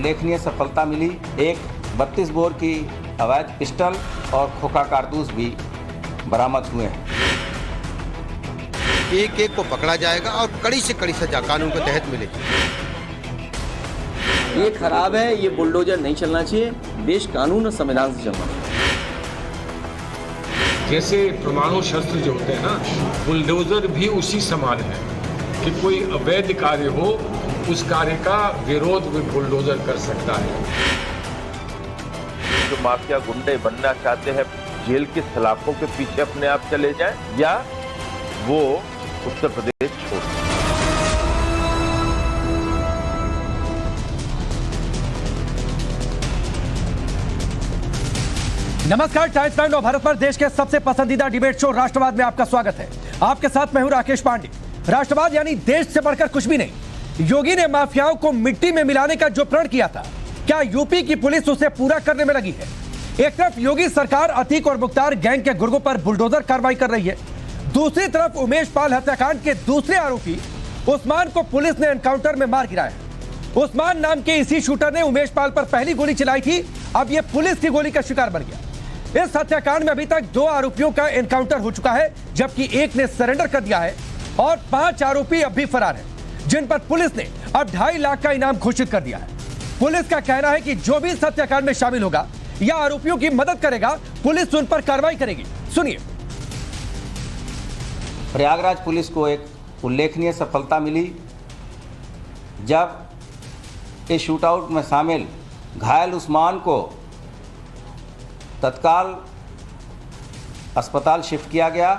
उल्लेखनीय सफलता मिली। एक 32 बोर की अवैध पिस्टल और खोखा कारतूस भी बरामद हुए हैं। एक एक को पकड़ा जाएगा और कड़ी से कड़ी सजा कानून के तहत मिलेगी। ये खराब है, ये बुलडोजर नहीं चलना चाहिए, देश कानून और संविधान से चलना चाहिए। जैसे परमाणु शस्त्र जो होते हैं ना, बुलडोजर भी उसी समान है कि कोई अवैध कार्य हो, उस कार्य का विरोध भी बुलडोजर कर सकता है। जो माफिया गुंडे बनना चाहते हैं, जेल की सलाखों के पीछे अपने आप चले जाएं, या वो उत्तर प्रदेश छोड़ दें। नमस्कार, टाइम्स 9 भारत पर देश के सबसे पसंदीदा डिबेट शो राष्ट्रवाद में आपका स्वागत है। आपके साथ मैं हूं राकेश पांडे। राष्ट्रवाद यानी देश से बढ़कर कुछ भी नहीं। योगी ने माफियाओं को मिट्टी में मिलाने का जो प्रण किया था, क्या यूपी की पुलिस उसे पूरा करने में लगी है? एक तरफ योगी सरकार अतीक और मुख्तार गैंग के गुर्गों पर बुलडोजर कार्रवाई कर रही है, दूसरी तरफ उमेश पाल हत्याकांड के दूसरे आरोपी उस्मान को पुलिस ने एनकाउंटर में मार गिराया। उस्मान नाम के इसी शूटर ने उमेश पाल पर पहली गोली चलाई थी, अब यह पुलिस की गोली का शिकार बन गया। इस हत्याकांड में अभी तक 2 आरोपियों का एनकाउंटर हो चुका है, जबकि एक ने सरेंडर कर दिया है और 5 आरोपी अब भी फरार हैं, जिन पर पुलिस ने अब 2.5 लाख का इनाम घोषित कर दिया है। पुलिस का कहना है कि जो भी इस हत्याकांड में शामिल होगा या आरोपियों की मदद करेगा, पुलिस उन पर कार्रवाई करेगी। सुनिए। प्रयागराज पुलिस को एक उल्लेखनीय सफलता मिली जब इस शूटआउट में शामिल घायल उस्मान को तत्काल अस्पताल शिफ्ट किया गया,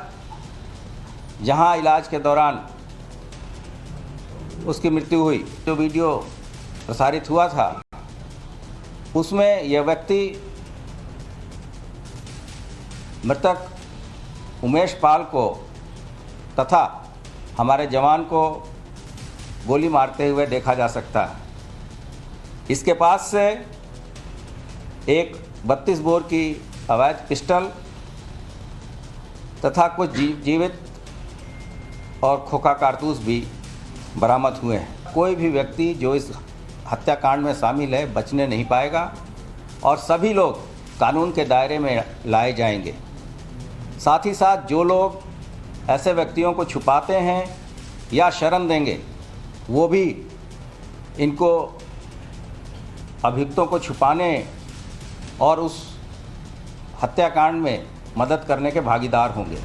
जहां इलाज के दौरान उसकी मृत्यु हुई। जो वीडियो प्रसारित हुआ था उसमें यह व्यक्ति मृतक उमेश पाल को तथा हमारे जवान को गोली मारते हुए देखा जा सकता है। इसके पास से एक 32 बोर की अवैध पिस्टल तथा कुछ जीवित और खोखा कारतूस भी बरामद हुए हैं। कोई भी व्यक्ति जो इस हत्याकांड में शामिल है बचने नहीं पाएगा और सभी लोग कानून के दायरे में लाए जाएंगे। साथ ही साथ जो लोग ऐसे व्यक्तियों को छुपाते हैं या शरण देंगे, वो भी इनको अभियुक्तों को छुपाने और उस हत्याकांड में मदद करने के भागीदार होंगे।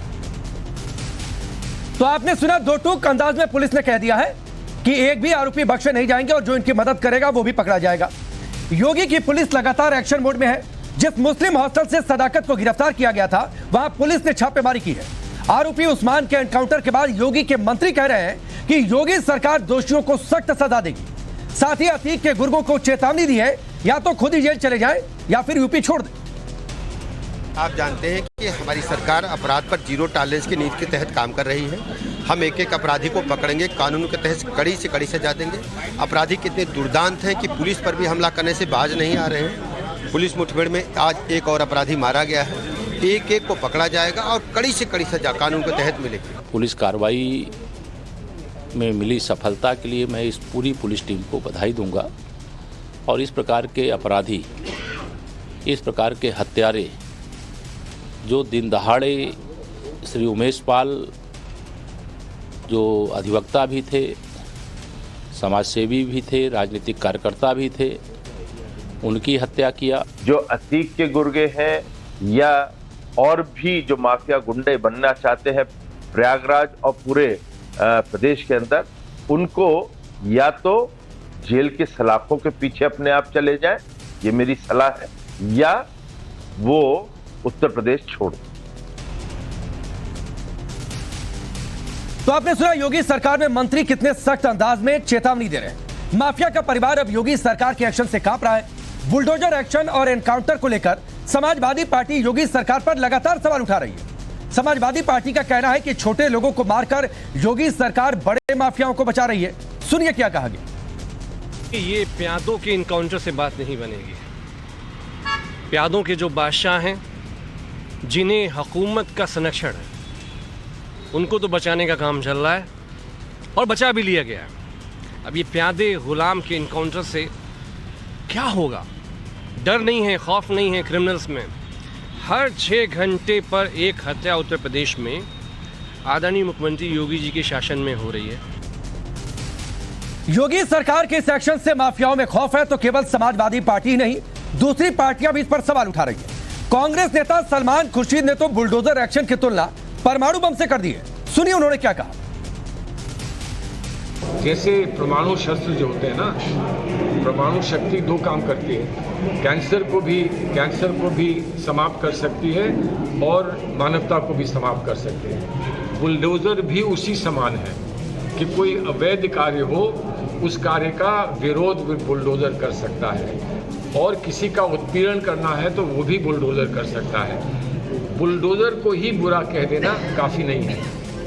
तो आपने सुना, 2 टूक अंदाज में पुलिस ने कह दिया है कि एक भी आरोपी बख्शे नहीं जाएंगे और जो इनकी मदद करेगा वो भी पकड़ा जाएगा। योगी की पुलिस लगातार एक्शन मोड में है। जिस मुस्लिम हॉस्टल से सदाकत को गिरफ्तार किया गया था, वहां पुलिस ने छापेमारी की है। आरोपी उस्मान के एनकाउंटर के बाद योगी के मंत्री कह रहे हैं कि योगी सरकार दोषियों को सख्त सजा देगी। साथ ही अतीक के गुर्गों को चेतावनी दी है, या तो खुद ही जेल चले जाएं या फिर यूपी छोड़ दें। आप जानते हैं कि हमारी सरकार अपराध पर जीरो टॉलरेंस की नीति के तहत काम कर रही है। हम एक एक अपराधी को पकड़ेंगे, कानून के तहत कड़ी से कड़ी सजा देंगे। अपराधी कितने दुर्दांत हैं कि पुलिस पर भी हमला करने से बाज नहीं आ रहे हैं। पुलिस मुठभेड़ में आज एक और अपराधी मारा गया है। एक एक को पकड़ा जाएगा और कड़ी से कड़ी सजा कानून के तहत मिलेगी। पुलिस कार्रवाई में मिली सफलता के लिए मैं इस पूरी पुलिस टीम को बधाई दूंगा और इस प्रकार के अपराधी, इस प्रकार के हत्यारे जो दिन दहाड़े श्री उमेश पाल जो अधिवक्ता भी थे, समाजसेवी भी थे, राजनीतिक कार्यकर्ता भी थे, उनकी हत्या किया। जो अतीक के गुर्गे हैं या और भी जो माफिया गुंडे बनना चाहते हैं प्रयागराज और पूरे प्रदेश के अंदर, उनको या तो जेल की सलाखों के पीछे अपने आप चले जाएं, ये मेरी सलाह है, या वो उत्तर प्रदेश छोड़ दें। तो आपने सुना, योगी सरकार में मंत्री कितने सख्त अंदाज में चेतावनी दे रहे हैं। माफिया का परिवार अब योगी सरकार के एक्शन से कांप रहा है। बुलडोजर एक्शन और एनकाउंटर को लेकर समाजवादी पार्टी योगी सरकार पर लगातार सवाल उठा रही है। समाजवादी पार्टी का कहना है कि छोटे लोगों को मारकर योगी सरकार बड़े माफियाओं को बचा रही है। सुनिए क्या कहा गया। ये प्यादों के इनकाउंटर से बात नहीं बनेगी। प्यादों के जो बादशाह हैं, जिन्हें हुकूमत का संरक्षण है, उनको तो बचाने का काम चल रहा है और बचा भी लिया गया। अब ये प्यादे गुलाम के इनकाउंटर से क्या होगा? डर नहीं है, खौफ नहीं है क्रिमिनल्स में। हर 6 घंटे पर एक हत्या उत्तर प्रदेश में आदरणीय मुख्यमंत्री योगी जी के शासन में हो रही है। योगी सरकार के इस एक्शन से माफियाओं में खौफ है तो केवल समाजवादी पार्टी ही नहीं, दूसरी पार्टियां भी इस पर सवाल उठा रही है। कांग्रेस नेता सलमान खुर्शीद ने तो बुलडोजर एक्शन की तुलना परमाणु बम से कर दी है। सुनिए उन्होंने क्या कहा। जैसे परमाणु शस्त्र जो होते हैं ना, परमाणु शक्ति 2 काम करती है, कैंसर को भी समाप्त कर सकती है और मानवता को भी समाप्त कर सकती है। बुलडोजर भी उसी समान है कि कोई अवैध कार्य हो, उस कार्य का विरोध बुलडोजर कर सकता है, और किसी का उत्पीड़न करना है तो वो भी बुलडोजर कर सकता है। बुलडोजर को ही बुरा कह देना काफ़ी नहीं है।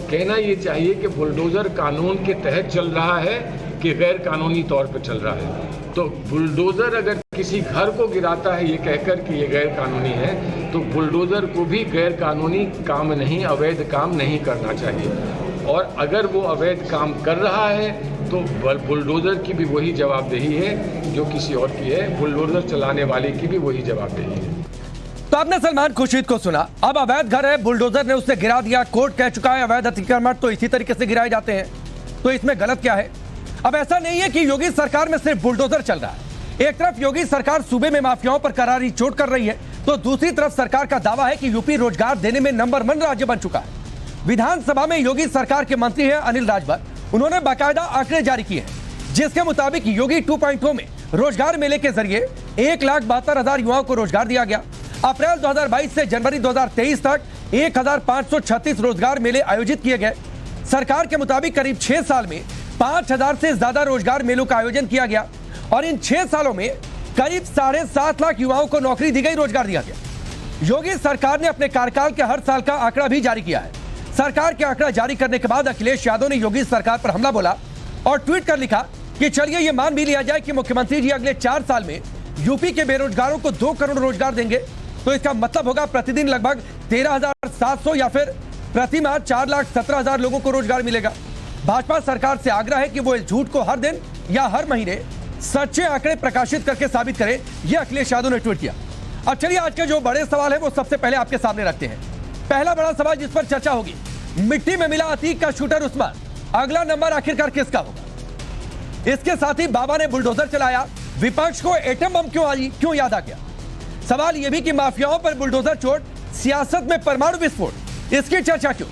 कहना ये चाहिए कि बुलडोजर कानून के तहत चल रहा है कि गैर कानूनी तौर पर चल रहा है। तो बुलडोजर अगर किसी घर को गिराता है ये कहकर कि ये गैर कानूनी है, तो बुलडोजर को भी गैर कानूनी काम नहीं, अवैध काम नहीं करना चाहिए। और अगर वो अवैध काम कर रहा है तो बुलडोजर की भी वही जवाबदेही है जो किसी और की है, बुलडोजर चलाने वाले की भी वही जवाबदेही है। तो आपने सलमान खुर्शीद को सुना। अब अवैध घर है, बुलडोजर ने उसे गिरा दिया, कोर्ट कह चुका है अवैध अतिक्रमण तो इसी तरीके से गिराए जाते हैं, तो इसमें गलत क्या है? अब ऐसा नहीं है कि योगी सरकार में सिर्फ बुलडोजर चल रहा है। एक तरफ योगी सरकार सूबे में माफियाओं पर करारी चोट कर रही है, तो दूसरी तरफ सरकार का दावा है कि यूपी रोजगार देने में नंबर 1 राज्य बन चुका है। विधानसभा में योगी सरकार के मंत्री हैं अनिल राजभर, उन्होंने बाकायदा आंकड़े जारी किए हैं जिसके मुताबिक योगी 2.0 में रोजगार मेले के जरिए 1,72,000 युवाओं को रोजगार दिया गया। अप्रैल 2022 से जनवरी 2023 तक 1,536 रोजगार मेले आयोजित किए गए। सरकार के मुताबिक करीब 6 साल में 5,000 से ज्यादा रोजगार मेलों का आयोजन किया गया और इन 6 सालों में करीब 7.5 लाख युवाओं को नौकरी दी गई, रोजगार दिया गया। योगी सरकार ने अपने कार्यकाल के हर साल का आंकड़ा भी जारी किया है। सरकार के आंकड़ा जारी करने के बाद अखिलेश यादव ने योगी सरकार पर हमला बोला और ट्वीट कर लिखा कि चलिए ये मान भी लिया जाए कि मुख्यमंत्री जी अगले 4 साल में यूपी के बेरोजगारों को 2 करोड़ रोजगार देंगे, तो इसका मतलब होगा प्रतिदिन लगभग 13,700 या फिर प्रति माह 4,17,000 लोगों को रोजगार मिलेगा। भाजपा सरकार से आग्रह है कि वो इस झूठ को हर दिन या हर महीने सच्चे आंकड़े प्रकाशित करके साबित करें, यह अखिलेश यादव ने ट्वीट किया। अब चलिए आज के जो बड़े सवाल है वो सबसे पहले आपके सामने रखते हैं। पहला बड़ा सवाल जिस पर चर्चा होगी, मिट्टी में मिला अतीक का शूटर उस्मान, अगला नंबर आखिरकार किसका होगा? इसके साथ ही बाबा ने बुलडोजर चलाया, विपक्ष को एटम बम क्यों याद आ गया? सवाल यह भी कि माफियाओं पर बुलडोजर चोट, सियासत में परमाणु विस्फोट, इसकी चर्चा क्यों?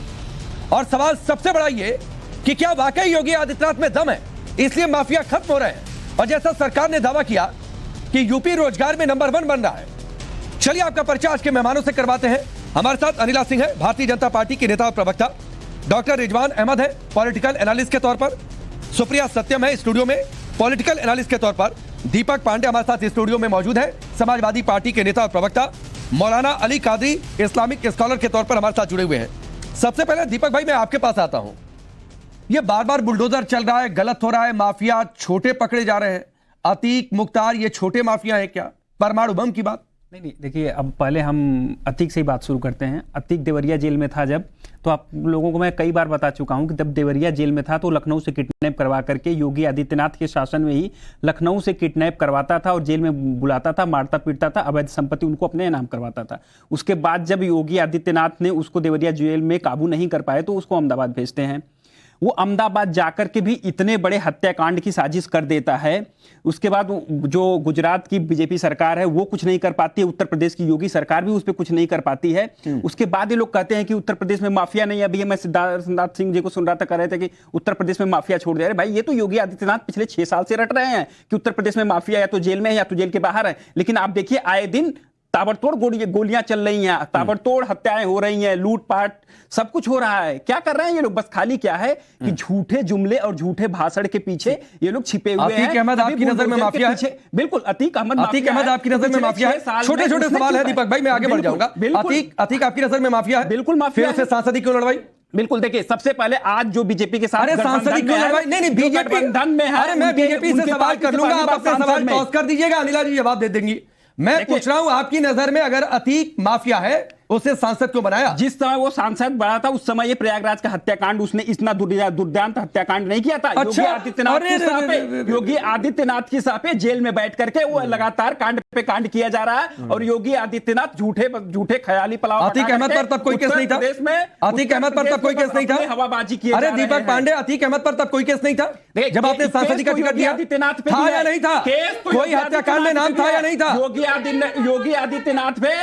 और सवाल सबसे बड़ा यह कि क्या वाकई योगी आदित्यनाथ में दम है, इसलिए माफिया खत्म हो रहे हैं, और जैसा सरकार ने दावा किया कि यूपी रोजगार में नंबर 1 बन रहा है। चलिए आपका परिचय आज के मेहमानों से करवाते हैं। हमारे साथ अनिला सिंह है, भारतीय जनता पार्टी के नेता और प्रवक्ता। डॉक्टर रिजवान अहमद है, पॉलिटिकल एनालिस्ट के तौर पर। सुप्रिया सत्यम है स्टूडियो में, पॉलिटिकल एनालिस्ट के तौर पर। दीपक पांडे हमारे साथ स्टूडियो में मौजूद है, समाजवादी पार्टी के नेता और प्रवक्ता। मौलाना अली कादरी इस्लामिक स्कॉलर के तौर पर हमारे साथ जुड़े हुए हैं। सबसे पहले दीपक भाई मैं आपके पास आता हूं, ये बार बार बुलडोजर चल रहा है, गलत हो रहा है, माफिया छोटे पकड़े जा रहे हैं, अतीक मुख्तार ये छोटे माफिया है क्या? परमाणु बम की बात नहीं, देखिए अब पहले हम अतीक से ही बात शुरू करते हैं। अतीक देवरिया जेल में था जब, तो आप लोगों को मैं कई बार बता चुका हूं कि जब देवरिया जेल में था तो लखनऊ से किडनैप करवा करके योगी आदित्यनाथ के शासन में ही लखनऊ से किडनैप करवाता था और जेल में बुलाता था, मारता पीटता था, अवैध संपत्ति उनको अपने नाम करवाता था। उसके बाद जब योगी आदित्यनाथ ने उसको देवरिया जेल में काबू नहीं कर पाए तो उसको अहमदाबाद भेजते हैं। वो अहमदाबाद जाकर के भी इतने बड़े हत्याकांड की साजिश कर देता है। उसके बाद जो गुजरात की बीजेपी सरकार है वो कुछ नहीं कर पाती है, उत्तर प्रदेश की योगी सरकार भी उस पर कुछ नहीं कर पाती है। उसके बाद ये लोग कहते हैं कि उत्तर प्रदेश में माफिया नहीं है। अभी मैं सिद्धार्थ सिंह जी को सुन रहा था, कह रहे थे कि उत्तर प्रदेश में माफिया छोड़ दे रहे। भाई ये तो योगी आदित्यनाथ पिछले 6 साल से रट रहे हैं कि उत्तर प्रदेश में माफिया या तो जेल में है या तो जेल के बाहर है, लेकिन आप देखिए आए दिन ताबड़तोड़ गोलियां चल रही हैं, ताबड़तोड़ हत्याएं हो रही हैं, लूटपाट सब कुछ हो रहा है। क्या कर रहे हैं ये लोग? बस खाली क्या है कि झूठे जुमले और झूठे भाषण के पीछे ये लोग छिपे हुए हैं। अतीक अहमद आपकी नजर में माफिया है? बिल्कुल, अतीक अहमद आपकी नजर में माफिया है? छोटे छोटे सवाल है दीपक भाई, मैं आगे बढ़ जाऊंगा। अतीक आपकी नजर में माफिया है? बिल्कुल माफिया है। सांसद क्यों लड़वाई? बिल्कुल, देखिए सबसे पहले आज जो बीजेपी के साथ सांसद क्यों लड़वाई? नहीं बीजेपी गठबंधन में है। अरे मैं बीजेपी से सवाल कर लूंगा, आप अपने सवाल टॉस कर दीजिएगा, अनिला जी जवाब दे देंगी। मैं पूछ रहा हूं आपकी नजर में अगर अतीक माफिया है उसे सांसद क्यों बनाया? जिस समय वो सांसद बना था उस समय ये प्रयागराज का हत्याकांड, उसने इतना दुर्दांत हत्याकांड नहीं किया था। अच्छा, योगी आदित्यनाथ की सलाह पे जेल में बैठ करके वो लगातार कांड पे कांड किया जा रहा है। और योगी आदित्यनाथ झूठे ख्याली पलाव। अतीक अहमद पर तब कोई केस नहीं था। अतीक अहमद पर तब कोई केस नहीं था। हवाबाजी की। अरे दीपक पांडे, अतीक अहमद पर तब कोई केस नहीं था जब आपने सांसद का टिकट दिया? आदित्यनाथ पे था या नहीं था? कोई हत्याकांड में नाम था या नहीं था? योगी आदित्यनाथ पे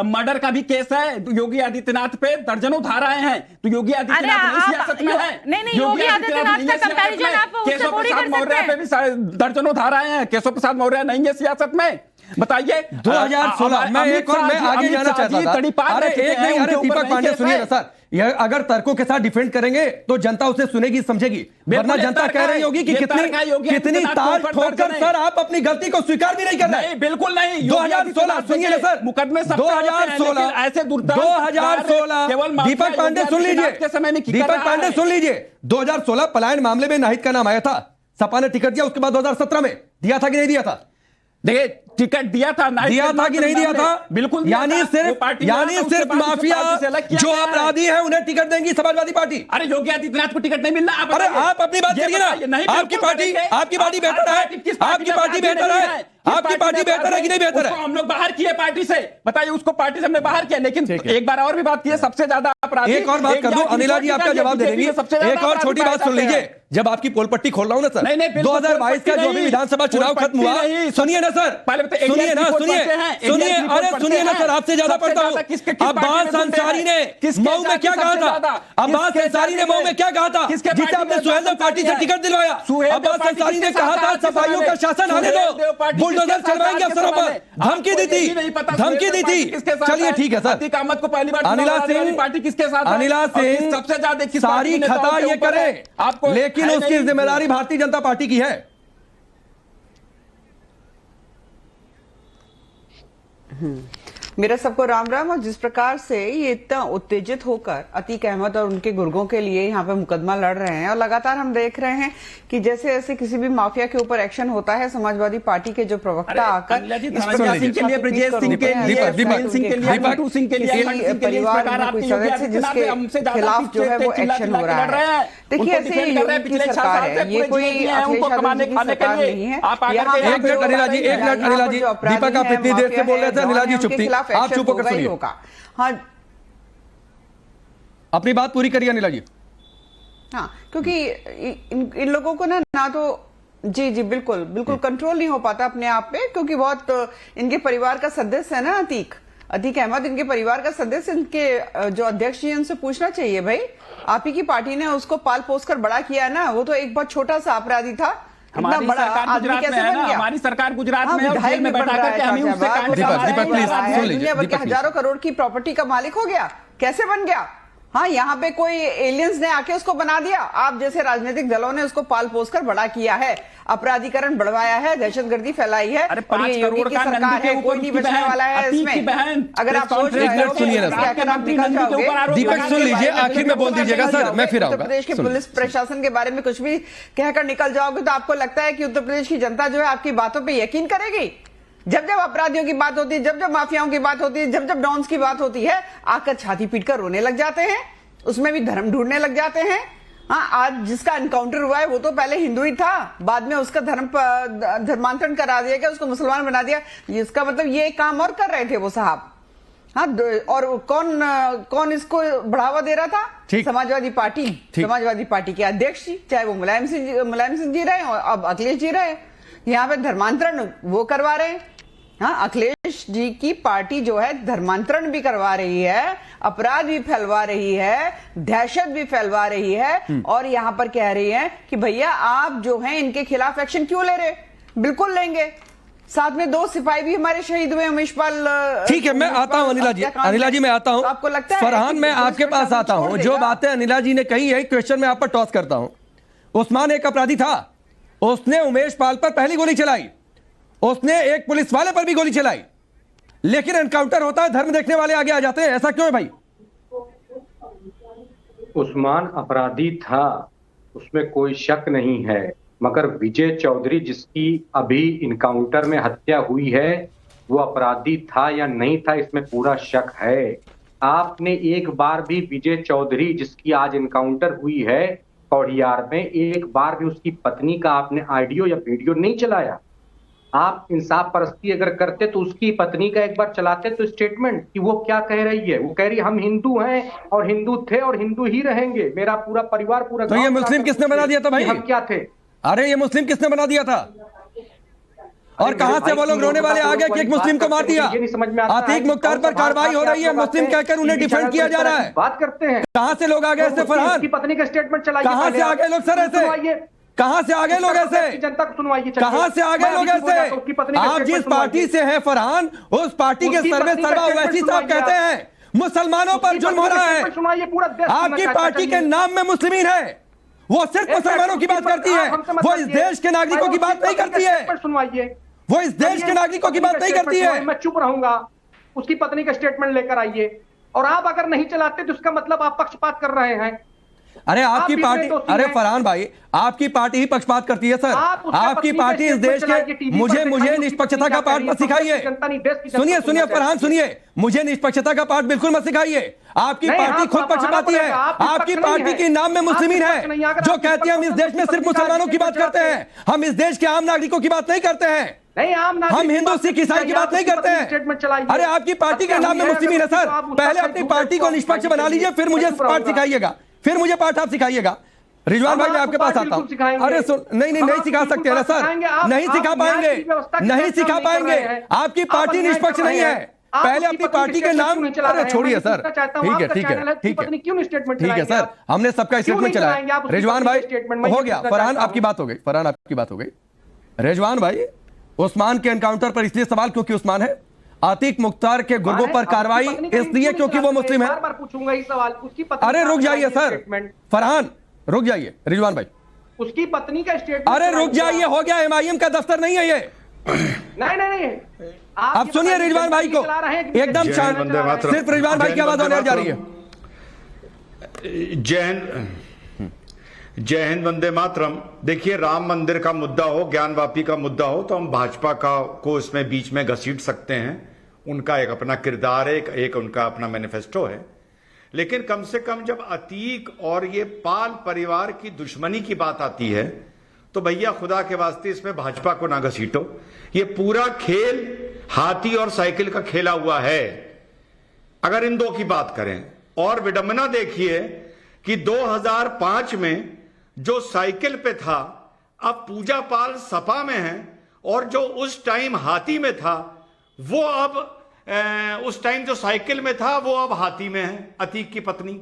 मर्डर का भी केस है। योगी आदित्यनाथ पे दर्जनों धाराएं हैं। तो योगी आदित्यनाथ सियासत में है। नहीं, योगी आदित्यनाथ का कंपैरिजन आप उससे थोड़ी कर सकते हैं। पे भी दर्जनों धाराएं हैं। केशव प्रसाद मौर्य नहीं है सियासत में। बताइए 2016 मैं एक और मैं आगे जाना चाहता था। अरे एक नहीं, अरे दीपक पांडे सुनिए ना सर, यह अगर तर्कों के साथ डिफेंड करेंगे तो जनता उसे सुनेगी, समझेगी। वरना जनता कह रही होगी कि कितनी ताल ठोककर सर आप अपनी गलती को स्वीकार भी नहीं कर रहे। बिल्कुल नहीं। 2016 सुनिए ना सर, मुकदमे 2016 ऐसे 2016 दीपक पांडे सुन लीजिए, दीपक पांडे सुन लीजिए, 2016 पलायन मामले में नाहिद का नाम आया था। सपा ने टिकट दिया, उसके बाद 2017 में दिया था कि नहीं दिया था? देखिए टिकट दिया था कि नहीं दिया था? बिल्कुल। यानी सिर्फ माफिया जो अपराधी है उन्हें टिकट देंगी समाजवादी पार्टी। अरे योगी आदित्यनाथ को टिकट नहीं मिलना। अरे आप अपनी बात करिए ना। आपकी पार्टी बेहतर है? आपकी पार्टी बेहतर है? आपकी पार्टी बेहतर है कि नहीं बेहतर है? हम लोग बाहर किए पार्टी से। बताइए, उसको पार्टी से हमने बाहर किया। लेकिन एक बार और भी बात की है, सबसे ज्यादा अपराधी। एक और बात कर दूं, अनिला जी आपका जवाब दे देंगी। एक और छोटी बात सुन लीजिए, जब आपकी पोल पट्टी खोल रहा हूं ना सर, 2022 का जो अभी विधानसभा चुनाव खत्म हुआ, सुनिए ना सर, सुनिए ना, अरे सुनिए ना सर, आपसे ज्यादा पढ़ता हूं। अब्बास अंसारी ने मऊ में क्या कहा था? अब्बास अंसारी ने मऊ में क्या कहा था जिसे आपने सुहेलदेव पार्टी से टिकट दिलवाया? अब्बास अंसारी ने कहा था सफाइयों का शासन आने दो, बुलडोजर चलवाएंगे अफसरों पर, धमकी दी थी। चलिए ठीक है सर। अहमद को पहली बार अनिला सिंह पार्टी किसके साथ? अनिला सिंह सबसे ज्यादा सारी खता ये करे आपको, लेकिन उसकी जिम्मेदारी भारतीय जनता पार्टी की है। मेरा सबको राम राम। और जिस प्रकार से ये इतना उत्तेजित होकर अतीक अहमद और उनके गुर्गों के लिए यहाँ पे मुकदमा लड़ रहे हैं, और लगातार हम देख रहे हैं कि जैसे जैसे किसी भी माफिया के ऊपर एक्शन होता है, समाजवादी पार्टी के जो प्रवक्ता आकर परिवार में कोई सदस्य जिसके खिलाफ जो है वो एक्शन हो रहा है। देखिए ऐसे योगी की सरकार है, ये कोई सरकार नहीं है। एक मिनट अनिला जी, दीपक आप इतनी देर से बोल रहे थे, अनिला जी चुप थी, आप चुप होकर सुनिए। हाँ, अपनी बात पूरी करिए अनिला जी। हाँ, क्योंकि इन लोगों को ना तो जी बिल्कुल कंट्रोल नहीं हो पाता अपने आप पे, क्योंकि बहुत इनके परिवार का सदस्य है ना अतीक अहमद, इनके परिवार का सदस्य। इनके जो अध्यक्ष जी उनसे पूछना चाहिए, भाई आप ही की पार्टी ने उसको पाल पोस कर बड़ा किया ना, वो तो एक बहुत छोटा सा अपराधी था। हमारी सरकार गुजरात में है ना, हमारी सरकार गुजरात में है, जेल में बैठा करके हम ही उससे कांड दुनिया भर के हजारों करोड़ की प्रॉपर्टी का मालिक हो गया, कैसे बन गया? हाँ, यहाँ पे कोई एलियंस ने आके उसको बना दिया? आप जैसे राजनीतिक दलों ने उसको पाल पोस कर बड़ा किया है, अपराधीकरण बढ़वाया है, दहशतगर्दी फैलाई है। अरे और ये योगी की सरकार है, कोई नहीं बचने वाला है इसमें। अगर आप सोच रहे हो सुनिए ना, दीपक सुन लीजिए, आखिर में बोल दीजिएगा सर, मैं फिर आऊंगा। उत्तर प्रदेश के पुलिस प्रशासन के बारे में कुछ भी कहकर निकल जाओगे तो आपको लगता है कि उत्तर प्रदेश की जनता जो है आपकी बातों पर यकीन करेगी? जब जब अपराधियों की बात होती है, जब जब माफियाओं की बात होती है, जब जब डॉन्स की बात होती है, आकर छाती पीट कर रोने लग जाते हैं, उसमें भी धर्म ढूंढने लग जाते हैं। हाँ, आज जिसका एनकाउंटर हुआ है वो तो पहले हिंदू ही था, बाद में उसका धर्मांतरण करा दिया गया, उसको मुसलमान बना दिया। इसका मतलब ये काम और कर रहे थे वो साहब। हाँ, और कौन इसको बढ़ावा दे रहा था? समाजवादी पार्टी के अध्यक्ष जी, चाहे वो मुलायम सिंह जी रहे और अब अखिलेश जी रहे। यहाँ पे धर्मांतरण वो करवा रहे हैं। हाँ, अखिलेश जी की पार्टी जो है धर्मांतरण भी करवा रही है, अपराध भी फैलवा रही है, दहशत भी फैलवा रही है, और यहाँ पर कह रही है कि भैया आप जो हैं इनके खिलाफ एक्शन क्यों ले रहे? बिल्कुल लेंगे। साथ में 2 सिपाही भी हमारे शहीद हुए, उमेशपाल। ठीक है, मैं आता हूं अनिला जी मैं आता हूं। आपको लगता है फरहान, मैं आपके पास आता हूं। जो बातें अनिला जी ने कही है, क्वेश्चन मैं आप पर टॉस करता हूं। उस्मान एक अपराधी था, उसने उमेशपाल पर पहली गोली चलाई, उसने एक पुलिस वाले पर भी गोली चलाई, लेकिन एनकाउंटर होता है, धर्म देखने वाले आगे आ जाते हैं। ऐसा क्यों है भाई? उस्मान अपराधी था, उसमें कोई शक नहीं है, मगर विजय चौधरी जिसकी अभी इनकाउंटर में हत्या हुई है, वो अपराधी था या नहीं था, इसमें पूरा शक है। आपने एक बार भी विजय चौधरी जिसकी आज इनकाउंटर हुई है कौड़ियार में, एक बार भी उसकी पत्नी का आपने ऑडियो या वीडियो नहीं चलाया। आप इंसाफ परस्ती अगर करते तो उसकी पत्नी का एक बार चलाते तो स्टेटमेंट कि वो क्या कह रही है। वो कह रही हम हिंदू हैं और हिंदू थे और हिंदू ही रहेंगे, मेरा पूरा परिवार पूरा। तो ये मुस्लिम किसने बना दिया था भाई? हम क्या थे? अरे ये मुस्लिम किसने बना दिया था? और कहां से वो लोग रोने वाले आ गए कि एक मुस्लिम को मार दिया? अतीक मुख्तार पर कार्रवाई हो रही है, मुस्लिम कहकर उन्हें डिफेंड किया जा रहा है। बात करते हैं कहां से लोग आ गए ऐसे? फरहान की पत्नी का स्टेटमेंट चलाइए। कहां से आ गए लोग सर ऐसे? कहां से आ गए लोग ऐसे? जनता को सुनवाइए। कहां से आ गए लोग ऐसे? आप जिस पार्टी से हैं फरहान, उस पार्टी के सर्वे सर्वा ओवैसी साहब कहते हैं मुसलमानों पर जुल्म हो रहा है। आपकी पार्टी के नाम में मुस्लिमीन है, वो सिर्फ मुसलमानों की बात करती है, वो इस देश के नागरिकों की बात नहीं करती है। सुनवाइए, वो इस देश के नागरिकों की बात नहीं करती है। मैं चुप रहूंगा, उसकी पत्नी का स्टेटमेंट लेकर आइए। और आप अगर नहीं चलाते तो इसका मतलब आप पक्षपात कर रहे हैं। अरे आपकी पार्टी, अरे फरहान भाई आपकी पार्टी ही पक्षपात करती है सर। आपकी पार्टी इस देश के, मुझे निष्पक्षता का पाठ मत सिखाइए। सुनिए फरहान सुनिए, मुझे निष्पक्षता का पाठ बिल्कुल मत सिखाइए। आपकी पार्टी खुद पक्षपाती है। आपकी पार्टी के नाम में मुस्लिमीन है जो कहती है हम इस देश में सिर्फ मुसलमानों की बात करते हैं, हम इस देश के आम नागरिकों की बात नहीं करते हैं, हम हिंदू सिख ईसाई की बात नहीं करते हैं। अरे आपकी पार्टी के नाम में मुस्लिमीन है सर। पहले अपनी पार्टी को निष्पक्ष बना लीजिए, फिर मुझे पाठ सिखाइएगा, फिर मुझे पाठ आप सिखाइएगा। रिजवान भाई मैं आपके पास आता हूं। अरे नहीं सिखा सकते ना सर, नहीं सिखा पाएंगे, नहीं सिखा पाएंगे। आपकी पार्टी निष्पक्ष नहीं है। पहले अपनी पार्टी के नाम, अरे छोड़िए सर, ठीक है सर, हमने सबका स्टेटमेंट चलाया। रिजवान भाई हो गया, फरहान आपकी बात हो गई, फरहान आपकी बात हो गई। रिजवान भाई उस्मान के एनकाउंटर पर इसलिए सवाल क्योंकि उस्मान है, अतीक मुख्तार के गुर्गों पर कार्रवाई इसलिए क्योंकि वो मुस्लिम है। बार पूछूंगा इस सवाल, उसकी पत्नी। अरे रुक जाइए सर, फरहान रुक जाइए। रिजवान भाई उसकी पत्नी का स्टेटमेंट। अरे रुक जाइए, हो गया, एमआईएम का दफ्तर नहीं है ये। नहीं अब सुनिए रिजवान भाई को, एकदम शांत, सिर्फ रिजवान भाई की आवाज होने जा रही है। जय हिंद वंदे मातरम। देखिए राम मंदिर का मुद्दा हो, ज्ञानवापी का मुद्दा हो तो हम भाजपा को इसमें बीच में घसीट सकते हैं। उनका एक अपना किरदार है, एक उनका अपना मैनिफेस्टो है। लेकिन कम से कम जब अतीक और ये पाल परिवार की दुश्मनी की बात आती है तो भैया खुदा के वास्ते इसमें भाजपा को ना घसीटो। ये पूरा खेल हाथी और साइकिल का खेला हुआ है अगर इन दो की बात करें। और विडंबना देखिए कि 2005 में जो साइकिल पे था अब पूजा पाल सपा में है, और जो उस टाइम हाथी में था वो अब उस टाइम जो साइकिल में था वो अब हाथी में है, अतीक की पत्नी।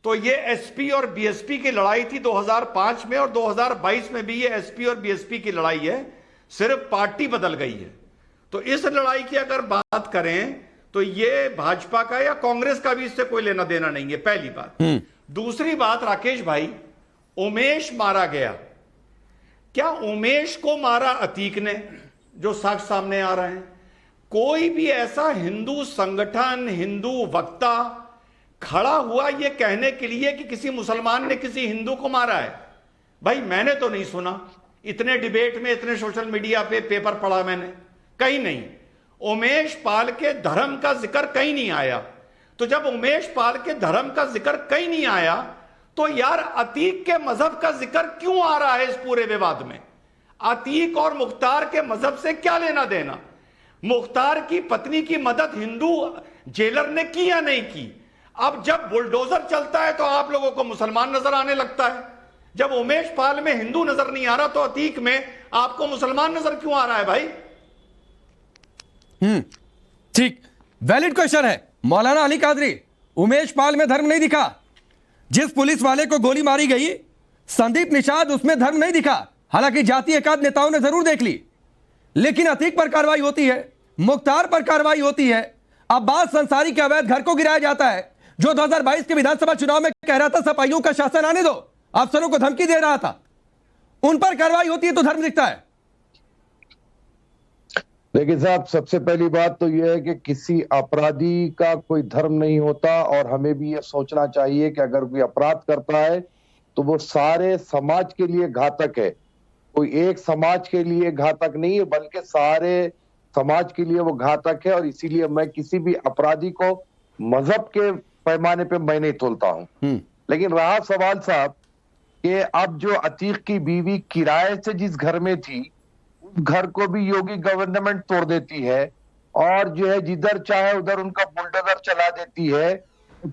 तो ये एसपी और बीएसपी की लड़ाई थी 2005 में, और 2022 में भी ये एसपी और बीएसपी की लड़ाई है, सिर्फ पार्टी बदल गई है। तो इस लड़ाई की अगर बात करें तो ये भाजपा का या कांग्रेस का भी इससे कोई लेना देना नहीं है, पहली बात। दूसरी बात, राकेश भाई उमेश मारा गया, क्या उमेश को मारा अतीक ने? जो साक्ष्य सामने आ रहे हैं, कोई भी ऐसा हिंदू संगठन, हिंदू वक्ता खड़ा हुआ ये कहने के लिए कि किसी मुसलमान ने किसी हिंदू को मारा है? भाई मैंने तो नहीं सुना, इतने डिबेट में, इतने सोशल मीडिया पे पेपर पढ़ा मैंने, कहीं नहीं उमेश पाल के धर्म का जिक्र कहीं नहीं आया। तो जब उमेश पाल के धर्म का जिक्र कहीं नहीं आया तो यार अतीक के मजहब का जिक्र क्यों आ रहा है इस पूरे विवाद में? अतीक और मुख्तार के मजहब से क्या लेना देना? मुख्तार की पत्नी की मदद हिंदू जेलर ने की या नहीं की? अब जब बुलडोजर चलता है तो आप लोगों को मुसलमान नजर आने लगता है, जब उमेश पाल में हिंदू नजर नहीं आ रहा तो अतीक में आपको मुसलमान नजर क्यों आ रहा है भाई? ठीक, वैलिड क्वेश्चन है। मौलाना अली कादरी, उमेश पाल में धर्म नहीं दिखा। जिस पुलिस वाले को गोली मारी गई संदीप निषाद, उसमें धर्म नहीं दिखा। हालांकि जातीय एकाध नेताओं ने जरूर देख ली, लेकिन अतीक पर कार्रवाई होती है, मुख्तार पर कार्रवाई होती है। अब्बास अंसारी के अवैध घर को गिराया जाता है, जो 2022 के विधानसभा चुनाव में कह रहा था सपाइयों का शासन आने दो, अफसरों को धमकी दे रहा था, उन पर कार्रवाई होती है तो धर्म दिखता है। देखिए साहब, सबसे पहली बात तो यह है कि किसी अपराधी का कोई धर्म नहीं होता, और हमें भी यह सोचना चाहिए कि अगर कोई अपराध करता है तो वो सारे समाज के लिए घातक है। कोई एक समाज के लिए घातक नहीं है, बल्कि सारे समाज के लिए वो घातक है। और इसीलिए मैं किसी भी अपराधी को मजहब के पैमाने पे मैं नहीं तोलता हूं। लेकिन रहा सवाल साहब कि अब जो अतीक की बीवी किराए से जिस घर में थी, उस घर को भी योगी गवर्नमेंट तोड़ देती है और जो है जिधर चाहे उधर उनका बुलडोजर चला देती है।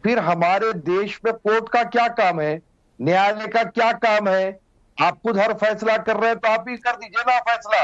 फिर हमारे देश में कोर्ट का क्या काम है, न्यायालय का क्या काम है? आप खुद हर फैसला कर रहे हैं तो आप ही कर दीजिए ना फैसला।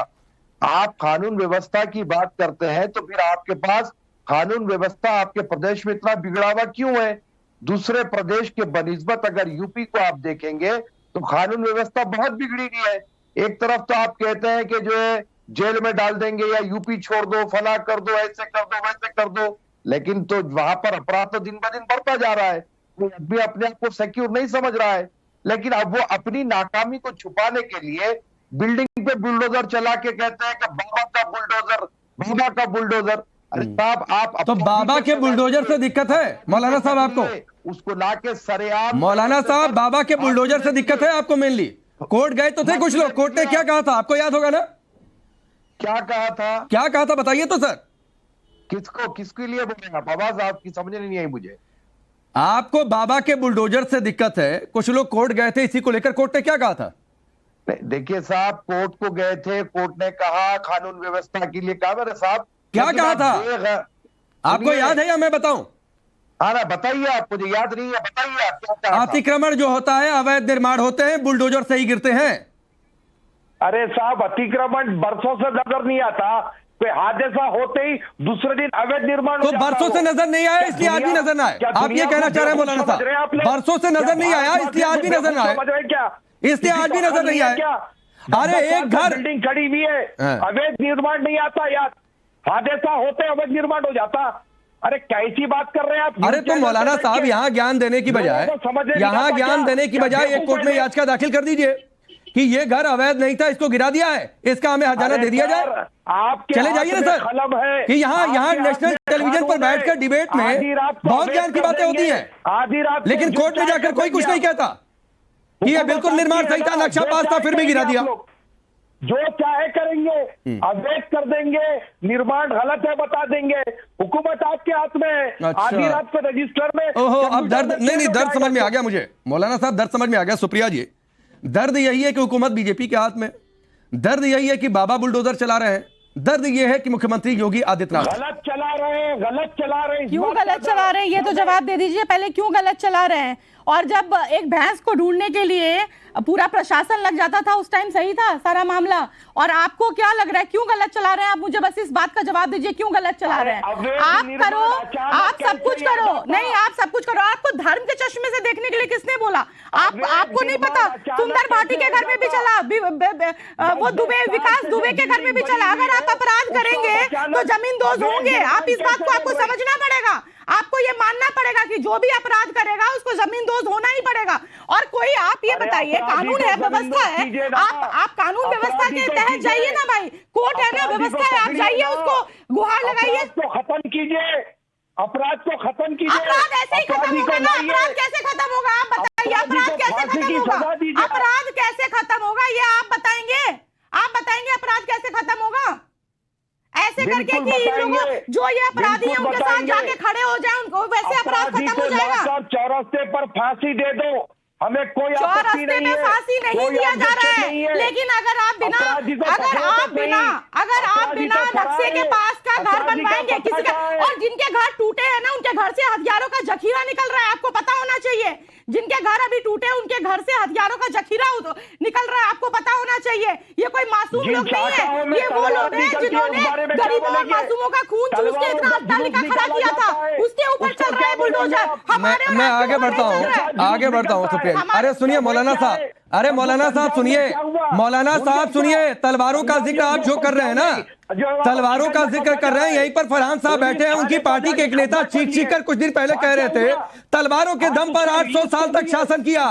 आप कानून व्यवस्था की बात करते हैं तो फिर आपके पास कानून व्यवस्था आपके प्रदेश में इतना बिगड़ा हुआ क्यों है? दूसरे प्रदेश के बनिस्बत अगर यूपी को आप देखेंगे तो कानून व्यवस्था बहुत बिगड़ी हुई है। एक तरफ तो आप कहते हैं कि जो है जेल में डाल देंगे या यूपी छोड़ दो, फला कर दो, ऐसे कर दो, वैसे कर दो, लेकिन तो वहां पर अपराध तो दिन ब दिन बढ़ता जा रहा है। कोई आदमी अपने आप को सिक्योर नहीं समझ रहा है। लेकिन अब वो अपनी नाकामी को छुपाने के लिए बिल्डिंग पे बुलडोजर चला के कहते हैं कि बाबा का बुलडोजर, बाबा का बुलडोजर। अरे साहब आप तो बाबा के बुलडोजर से दिक्कत है मौलाना साहब आपको? उसको ला के सरेआम मौलाना साहब बाबा के बुलडोजर से दिक्कत है आपको मेनली? कोर्ट गए तो थे कुछ लोग, कोर्ट ने क्या कहा था आपको याद होगा ना? क्या कहा था? क्या कहा था बताइए तो सर। किसको, किसके लिए बोलेंगे आप? आवाज आपकी समझ नहीं आई मुझे। आपको बाबा के बुलडोजर से दिक्कत है, कुछ लोग कोर्ट गए थे, इसी को लेकर कोर्ट ने क्या कहा था? देखिए साहब, कोर्ट को गए थे, कोर्ट ने कहा कानून व्यवस्था के लिए कहा। मेरे साहब क्या कहा था आपको याद है या मैं बताऊं? हाँ बताइए, आप मुझे याद नहीं है, बताइए आप क्या कहा? अतिक्रमण जो होता है, अवैध निर्माण होते हैं, बुलडोजर से ही गिरते हैं। अरे साहब अतिक्रमण बरसों से नजर नहीं आता, कोई हादसा होते ही दूसरे दिन अवैध निर्माण तो बरसों से नजर नहीं आया इसलिए आज भी नजर ना आए? आप ये कहना चाह रहे हैं मौलाना साहब? बरसों से नजर नहीं आया इसलिए आज भी नजर ना आए? इसलिए आज भी नजर नहीं आया? अरे एक घर बिल्डिंग खड़ी हुई है, अवैध निर्माण नहीं आता यार, हादसा होते अवैध निर्माण हो जाता। अरे कैसी बात कर रहे हैं आप? अरे तो मौलाना साहब यहाँ ज्ञान देने की बजाय, यहाँ ज्ञान देने की बजाय एक कोर्ट में याचिका दाखिल कर दीजिए कि ये घर अवैध नहीं था, इसको गिरा दिया है, इसका हमें हर्जाना दे दिया जाए। आप चले जाइए ना सर कि यहाँ नेशनल टेलीविजन पर बैठकर डिबेट में बहुत ज्ञान की बातें होती हैं, आधी रात, लेकिन कोर्ट में जाकर कोई कुछ नहीं कहता कि ये बिल्कुल निर्माण सही था, नक्शा पास था, फिर भी गिरा दिया। जो चाहे करेंगे, अवैध कर देंगे, निर्माण गलत है बता देंगे, हुकूमत आपके हाथ में है। आधी रात को रजिस्टर में ओहो, अब दर्द नहीं दर्द समझ में आ गया मुझे मौलाना साहब, दर्द समझ में आ गया। सुप्रिया जी, दर्द यही है कि हुकूमत बीजेपी के हाथ में, दर्द यही है कि बाबा बुलडोजर चला रहे हैं, दर्द यह है कि मुख्यमंत्री योगी आदित्यनाथ गलत चला रहे हैं, गलत चला रहे हैं। क्यों गलत चला रहे हैं ये तो जवाब दे दीजिए पहले, क्यों गलत चला रहे हैं? और जब एक भैंस को ढूंढने के लिए पूरा प्रशासन लग जाता था उस टाइम सही था सारा मामला, और आपको क्या लग रहा है क्यों गलत चला रहे हैं? आप मुझे बस इस बात का जवाब दीजिए क्यों गलत चला रहे हैं? आप करो, आप सब कुछ करो, नहीं आप सब कुछ करो। आपको धर्म के चश्मे से देखने के लिए किसने बोला? आपको नहीं पता? सुंदर भाटी के घर में भी चला, वो दुबे, विकास दुबे के घर में भी चला। अगर आप अपराध करेंगे तो जमींदोज होंगे, आप इस बात को आपको समझना पड़ेगा। आपको ये मानना पड़ेगा कि जो भी अपराध करेगा उसको जमींदोज होना ही पड़ेगा। और कोई आप ये बताइए, कानून है, व्यवस्था है, आप कानून व्यवस्था के तहत जाइए ना भाई, कोर्ट है ना, व्यवस्था है, आप जाइए, उसको गुहार लगाइए, तो खत्म कीजिए, अपराध को खत्म कीजिए। अपराध ऐसे ही खत्म होगा ना? अपराध कैसे खत्म होगा आप बताइए? अपराध कैसे खत्म होगा? अपराध कैसे खत्म होगा ये आप बताएंगे? आप बताएंगे अपराध कैसे खत्म होगा? ऐसे करके कि इन लोगों जो ये अपराधी हैं उनके साथ जाके खड़े हो जाए, उनको वैसे अपराध खत्म हो जाएगा। चौरास्ते पर फांसी दे दो, हमें कोई चौरास्ते में फांसी नहीं दिया जा रहा है, लेकिन अगर आप बिना नक्शे के पास का घर बनवाएंगे किसी का, और जिनके घर टूटे हैं ना उनके घर से हथियारों का जखीरा निकल रहा है, आपको पता होना चाहिए। जिनके घर अभी टूटे हैं उनके घर से हथियारों का जखीरा निकल रहा है, आपको पता होना चाहिए। ये कोई मासूम लोग नहीं है, ये वो लोग हैं जिन्होंने गरीबों और मासूमों का खून चूस के इतना अट्टालिका खड़ा किया था, उसके ऊपर चल रहा है बुलडोजर। मैं आगे बढ़ता हूँ सुप्रिया। अरे सुनिए मौलाना साहब, अरे मौलाना साहब सुनिए, मौलाना साहब सुनिए, तलवारों का जिक्र आप जो कर रहे हैं ना, तलवारों का जिक्र कर रहे हैं, यहीं पर फरहान साहब बैठे हैं, उनकी पार्टी के एक नेता चीख कर कुछ दिन पहले कह रहे थे तलवारों के दम पर 800 साल तक शासन किया,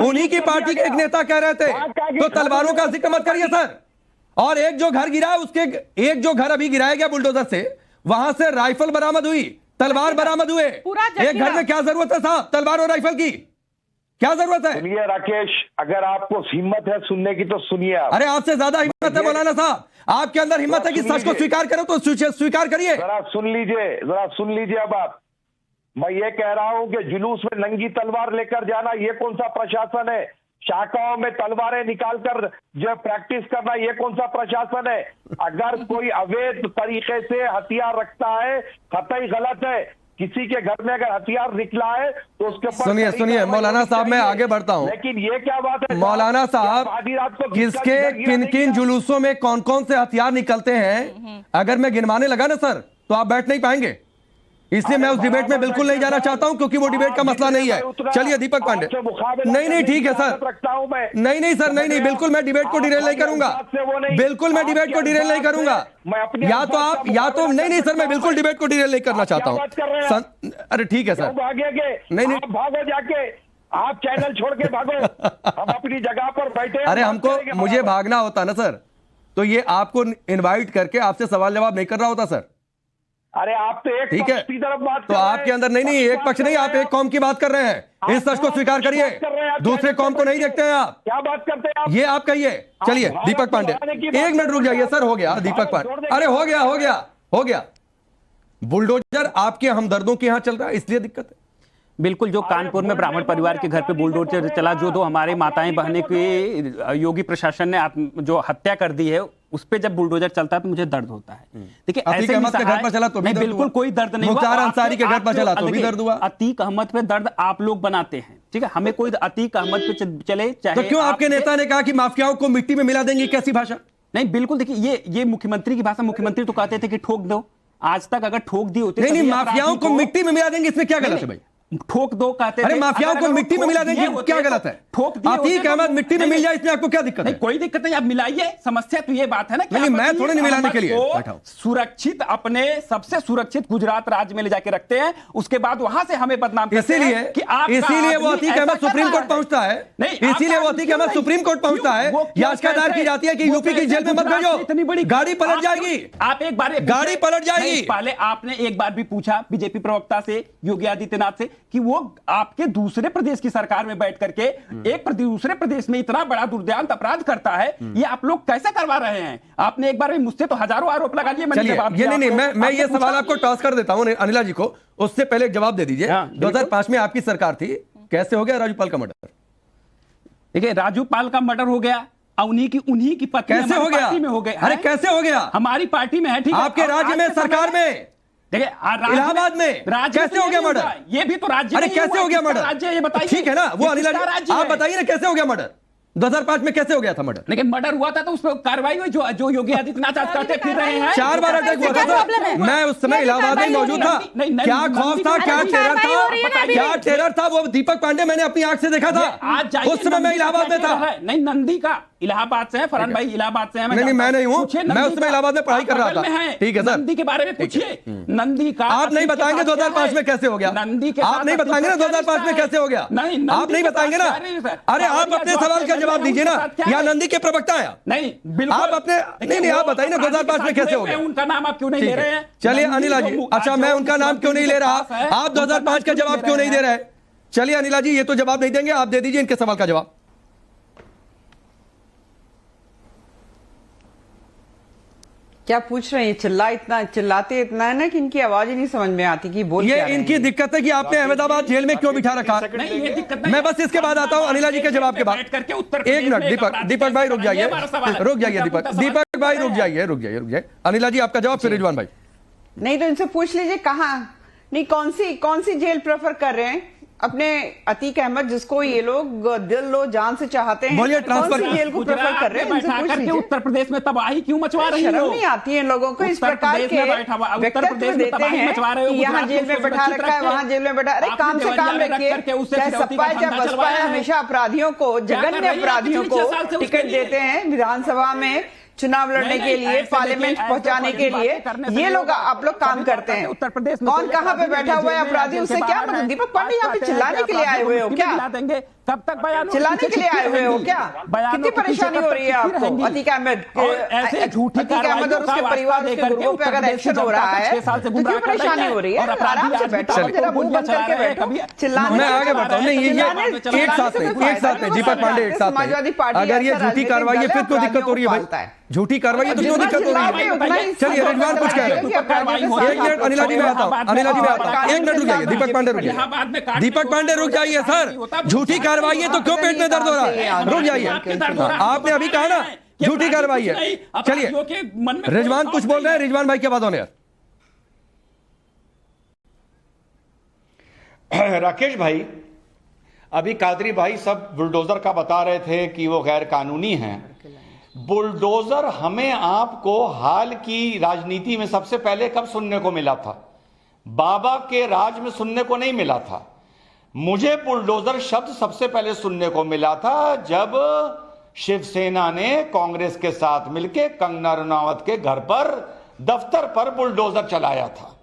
उन्हीं की पार्टी के एक नेता कह रहे थे, तो तलवारों का जिक्र मत करिए सर। और एक जो घर गिरा उसके, एक जो घर अभी गिराया गया बुलडोजर से, वहां से राइफल बरामद हुई, तलवार बरामद हुए। एक घर में क्या जरूरत है साहब तलवार और राइफल की? क्या जरूरत है? सुनिए राकेश, अगर आपको हिम्मत है सुनने की तो सुनिए आप। अरे आपसे ज्यादा हिम्मत है मौलाना साहब, आपके अंदर हिम्मत है कि सच को स्वीकार करो तो स्वीकार करिए। जरा सुन लीजिए अब आप। मैं ये कह रहा हूं कि जुलूस में नंगी तलवार लेकर जाना ये कौन सा प्रशासन है? शाखाओं में तलवारें निकालकर जो प्रैक्टिस करना ये कौन सा प्रशासन है? अगर कोई अवैध तरीके से हथियार रखता है, कतई गलत है। किसी के घर में अगर हथियार निकला है तो उसके ऊपर सुनिए मौलाना साहब, मैं आगे बढ़ता हूं। लेकिन ये क्या बात है मौलाना साहब, किसके किन किन जुलूसों में कौन कौन से हथियार निकलते हैं, अगर मैं गिनवाने लगा ना सर तो आप बैठ नहीं पाएंगे। इसलिए मैं उस डिबेट में बिल्कुल नहीं जाना चाहता हूं, क्योंकि वो डिबेट का मसला नहीं है। चलिए दीपक पांडे। नहीं ठीक है सर, नहीं सर, नहीं बिल्कुल मैं डिबेट को डिरेल नहीं करूंगा, बिल्कुल मैं डिबेट को डिरेल नहीं करूंगा। या तो आप या तो नहीं सर, मैं बिल्कुल डिबेट को डिरेल नहीं करना चाहता हूं। अरे ठीक है सर, नहीं भागो जाके, आप चैनल छोड़ के भागो, हम अपनी जगह पर बैठे। अरे हमको मुझे भागना होता ना सर, तो ये आपको इनवाइट करके आपसे सवाल जवाब नहीं कर रहा होता सर। अरे आप तो एक ठीक है, की तरफ बात तो आपके अंदर नहीं एक पक्ष नहीं, आप एक कौम की बात कर रहे हैं। इस सच को स्वीकार करिए, दूसरे कौम को नहीं देखते हैं आप। क्या बात करते हैं आप? ये आप कहिए। चलिए दीपक पांडे, एक मिनट रुक जाइए सर। हो गया दीपक पांडे, अरे हो गया। बुलडोजर आपके हमदर्दों के यहाँ चल रहा है, इसलिए दिक्कत है। बिल्कुल, जो कानपुर में ब्राह्मण परिवार के घर पे बुलडोजर चला, जो दो हमारे माताएं बहनें की योगी प्रशासन ने जो हत्या कर दी है, उस पे जब बुलडोजर चलता है तो मुझे दर्द होता है। देखिए ऐसे अहमद के घर पर चला तो भी दर्द बिल्कुल हुआ। कोई दर्द नहीं हुआ। मुख्तार अंसारी के घर पर चला तो भी दर्द हुआ। अतीक अहमद पे दर्द आप लोग बनाते हैं, ठीक है, हमें कोई अतीक अहमद पे चले चाहे। तो क्यों आपके नेता ने कहा कि माफियाओं को मिट्टी में मिला देंगे? कैसी भाषा? नहीं बिल्कुल, देखिए ये मुख्यमंत्री की भाषा। मुख्यमंत्री तो कहते थे कि ठोक दो, आज तक अगर ठोक दी होती। नहीं माफियाओं को मिट्टी में मिला देंगे, इसमें क्या गलत है भाई? ठोक दो कहते अरे माफियाओं को मिट्टी में मिला देंगे, क्या गलत है? अतीक अहमद मिट्टी में मिल जाए, इसमें आपको क्या दिक्कत है? कोई दिक्कत नहीं, आप मिलाइए। समस्या तो ये बात है ना, नहीं मैं थोड़े नहीं मिलाने के लिए सुरक्षित, अपने सबसे सुरक्षित गुजरात राज्य में ले जाके रखते हैं, उसके बाद वहां से हमें बदनाम करते हैं कि आप, इसीलिए वो अतीक अहमद सुप्रीम कोर्ट पहुंचता है। इसीलिए वो अतीक अहमद सुप्रीम कोर्ट पहुंचता है, याचिका दायर की जाती है कि यूपी की जेल में मत भेजो, इतनी बड़ी गाड़ी पलट जाएगी। आप एक बार गाड़ी पलट जाएगी। पहले आपने एक बार भी पूछा बीजेपी प्रवक्ता से, योगी आदित्यनाथ से, कि वो आपके दूसरे प्रदेश की सरकार में बैठ करके एक दूसरे प्रदेश में इतना बड़ा दुर्दांत अपराध करता है, ये आप लोग कैसे करवा रहे हैं? आपने एक बार भी मुझसे तो हजारों आरोप लगा लिए। मैं ये सवाल आपको टॉस कर देता हूं अनिला जी को, उससे पहले एक जवाब दे दीजिए। 2005 में आपकी सरकार थी, कैसे हो गया राजूपाल का मर्डर? देखिए राजूपाल का मर्डर हो गया, उन्हीं की पत्नी कैसे हो गया? में हो गया। अरे कैसे हो गया? हमारी पार्टी में है, ठीक है, आपके राज्य में, सरकार में, देखिए इलाहाबाद में कैसे हो गया मर्डर? ये भी तो राज्य। अरे कैसे हो गया मर्डर? राज्य ये बताइए। ठीक है ना, वो अनिला जी आप बताइए ना, कैसे हो गया मर्डर? 2005 में कैसे हो गया था मर्डर? लेकिन मर्डर हुआ था तो उस पर कार्रवाई हुई, जो योगी आदित्यनाथ आज करते फिर रहे हैं। 4 बार अटैक हुआ था। मैं उस समय इलाहाबाद में मौजूद था। क्या खौफ था, क्या टेरर था, क्या टेरर था? वो दीपक पांडे मैंने अपनी आंख से देखा था, उस समय मैं इलाहाबाद में था। नहीं नंदी का इलाहाबाद से है, फरहान भाई इलाहाबाद से है। नहीं मैं नहीं हूँ, मैं उस समय इलाहाबाद में पढ़ाई कर रहा था। ठीक है सर, नंदी के बारे में पूछिए। नंदी का आप नहीं बताएंगे 2005 में कैसे हो गया? नंदी के आप नहीं बताएंगे ना 2005 में कैसे हो गया? आप नहीं बताएंगे ना? अरे आप अपने सवाल का जवाब दीजिए ना, या नंदी के प्रवक्ता है? नहीं बिल्कुल आप अपने नहीं आप बताइए ना 2005 में कैसे हो गया? उनका नाम आप क्यों नहीं ले रहे हैं? चलिए अनिला जी, अच्छा मैं उनका नाम क्यों नहीं ले रहा, आप 2005 का जवाब क्यों नहीं दे रहे? चलिए अनिला जी, ये तो जवाब नहीं देंगे, आप दे दीजिए इनके सवाल का जवाब। क्या पूछ रहे हैं? चिल्लाते इतना है ना कि इनकी आवाज ही नहीं समझ में आती कि बोल ये इनकी दिक्कत है कि आपने अहमदाबाद जेल में क्यों बिठा रखा? मैं बस इसके बाद आता हूं अनिला जी के जवाब के बाद। एक मिनट दीपक भाई रुक जाइए दीपक भाई रुक जाइए। अनिला जी आपका जवाब, फिर रिजवान भाई। नहीं तो इनसे पूछ लीजिए कहाँ, नहीं कौन सी जेल प्रेफर कर रहे हैं? अपने अतीक अहमद जिसको ये लोग दिल लो जान से चाहते हैं, बोलिए ट्रांसफर जेल को प्रेफर कर रहे हैं? उत्तर प्रदेश में तबाही क्यों मचवा रही है? शर्म नहीं आती है लोगों को इस प्रकार के व्यक्तित्व देते हैं कि यहाँ जेल में बैठा रखा है, वहाँ जेल में बैठा। अरे काम से काम रखिए, चाहे सपा है चाहे बसपा है, हमेशा अपराधियों को, जघन्य अपराधियों को टिकट देते हैं विधानसभा में चुनाव लड़ने के लिए, पार्लियामेंट पहुंचाने के लिए। ये लोग आप लोग काम करते हैं। उत्तर प्रदेश में कौन कहाँ पे बैठा हुआ है अपराधी, उससे क्या मतलब? दीपक पांडे यहाँ पे चिल्लाने के लिए आए हुए हो क्या? कब तक बयान चिल्लाने के लिए आए हुए हो क्या? कितनी परेशानी हो रही है आपको? अतीक अहमद और उसके परिवार के लोगों पे अगर एक्शन हो रहा है तो क्यों परेशानी हो रही है? आराम से बैठो, जरा मुंह बंद करके बैठो। चिल्लाने मैं आगे बढ़ता हूँ। नहीं ये एक साथ में दीपक पांडे एक साथ में, अगर ये झूठी कार्रवाई है फिर क्यों दिक्कत हो रही है भाई? झूठी कार्रवाई है तो क्यों दिक्कत हो रही है? चलिए रिजवान कुछ कह रहे हैं। एक मिनट अनिला जी में आता हूं, अनिला जी में आता हूं, एक मिनट रुक जाइए। दीपक पांडे रुक जाइए, दीपक पांडे रुक जाइए। सर झूठी कार्रवाई है तो क्यों पेट में दर्द हो रहा है? रुक जाइए, आपने अभी कहा ना झूठी कार्रवाई है। चलिए रिजवान कुछ बोल रहे हैं, रिजवान भाई क्या बात होने यार। राकेश भाई, अभी कादरी भाई सब बुलडोजर का बता रहे थे कि वो गैर कानूनी हैं। बुलडोजर हमें आपको हाल की राजनीति में सबसे पहले कब सुनने को मिला था? बाबा के राज में सुनने को नहीं मिला था। मुझे बुलडोजर शब्द सबसे पहले सुनने को मिला था जब शिवसेना ने कांग्रेस के साथ मिलकर कंगना रनावत के घर पर, दफ्तर पर बुलडोजर चलाया था।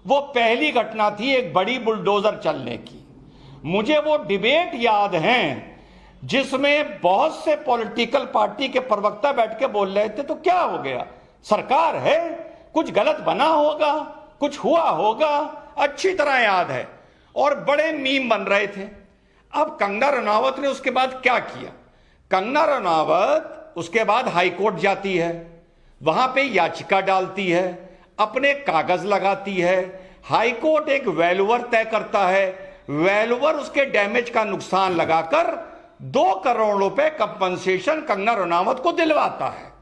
वो पहली घटना थी एक बड़ी बुलडोजर चलने की। मुझे वो डिबेट याद हैं जिसमें बहुत से पॉलिटिकल पार्टी के प्रवक्ता बैठ के बोल रहे थे तो क्या हो गया, सरकार है, कुछ गलत बना होगा, कुछ हुआ होगा, अच्छी तरह याद है, और बड़े मीम बन रहे थे। अब कंगना रनावत ने उसके बाद क्या किया? कंगना रनावत उसके बाद हाईकोर्ट जाती है, वहां पे याचिका डालती है, अपने कागज लगाती है, हाईकोर्ट एक वैल्यूअर तय करता है, वैल्यूअर उसके डैमेज का नुकसान लगाकर 2 करोड़ रुपए कंपनसेशन कंगना रनावत को दिलवाता है।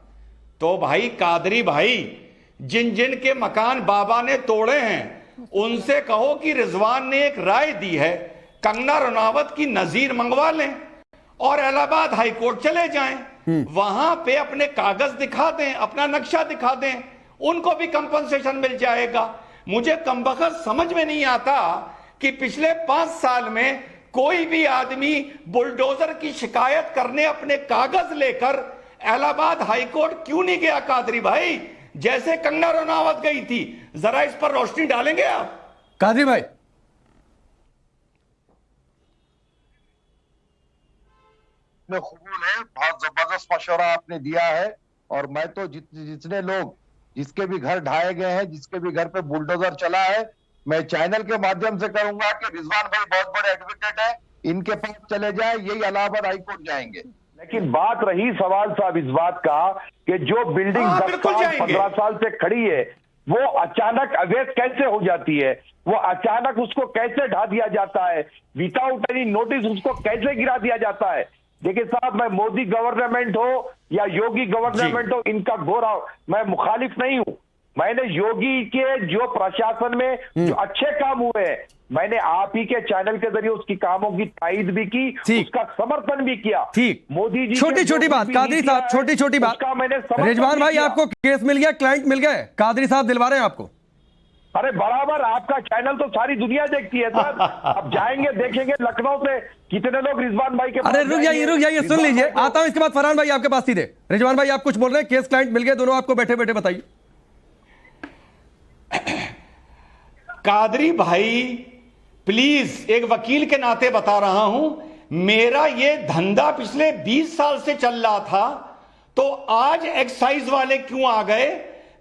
तो भाई कादरी भाई, जिन जिन के मकान बाबा ने तोड़े हैं उनसे कहो कि रिजवान ने एक राय दी है, कंगना रनावत की नजीर मंगवा लें और इलाहाबाद हाईकोर्ट चले जाएं, वहां पे अपने कागज दिखा दें, अपना नक्शा दिखा दें, उनको भी कंपनसेशन मिल जाएगा। मुझे कमबख्त समझ में नहीं आता कि पिछले 5 साल में कोई भी आदमी बुलडोजर की शिकायत करने अपने कागज लेकर इलाहाबाद हाईकोर्ट क्यों नहीं गया कादरी भाई, जैसे कंगना रनावत गई थी। जरा इस पर रोशनी डालेंगे आप कादरी भाई? कबूल है, बहुत जबरदस्त मशवरा आपने दिया है। और मैं तो जितने लोग जिसके भी घर ढाए गए हैं, जिसके भी घर पे बुलडोजर चला है, मैं चैनल के माध्यम से करूंगा कि रिजवान भाई बहुत बड़े एडवोकेट है, इनके पास चले जाए, यही इलाहाबाद हाईकोर्ट जाएंगे। लेकिन बात रही सवाल साहब इस बात का कि जो बिल्डिंग 10 साल 15 साल से खड़ी है वो अचानक अवैध कैसे हो जाती है, वो अचानक उसको कैसे ढा दिया जाता है, विदाउट एनी नोटिस उसको कैसे गिरा दिया जाता है। देखिए साहब, मैं मोदी गवर्नमेंट हो या योगी गवर्नमेंट हो, इनका घोर मैं मुखालिफ नहीं हूं। मैंने योगी के जो प्रशासन में जो अच्छे काम हुए हैं, मैंने आप ही के चैनल के जरिए उसकी कामों की तायद भी की, उसका समर्थन भी किया। ठीक, मोदी जी छोटी छोटी बात कादरी साहब, छोटी छोटी बात। रिजवान भाई आपको केस मिल गया, क्लाइंट मिल गए, कादरी साहब दिलवा रहे हैं आपको। अरे बराबर, आपका चैनल तो सारी दुनिया देखती है सर। अब जाएंगे देखेंगे लखनऊ से कितने लोग रिजवान भाई के पास। अरे रुक जाइए सुन लीजिए, आता हूं इसके बाद फरहान भाई आपके पास सीधे। रिजवान भाई आप कुछ बोल रहे हैं, केस क्लाइंट मिल गए दोनों आपको, बैठे बैठे बताइए। कादरी भाई प्लीज, एक वकील के नाते बता रहा हूं, मेरा ये धंधा पिछले 20 साल से चल रहा था, तो आज एक्साइज वाले क्यों आ गए?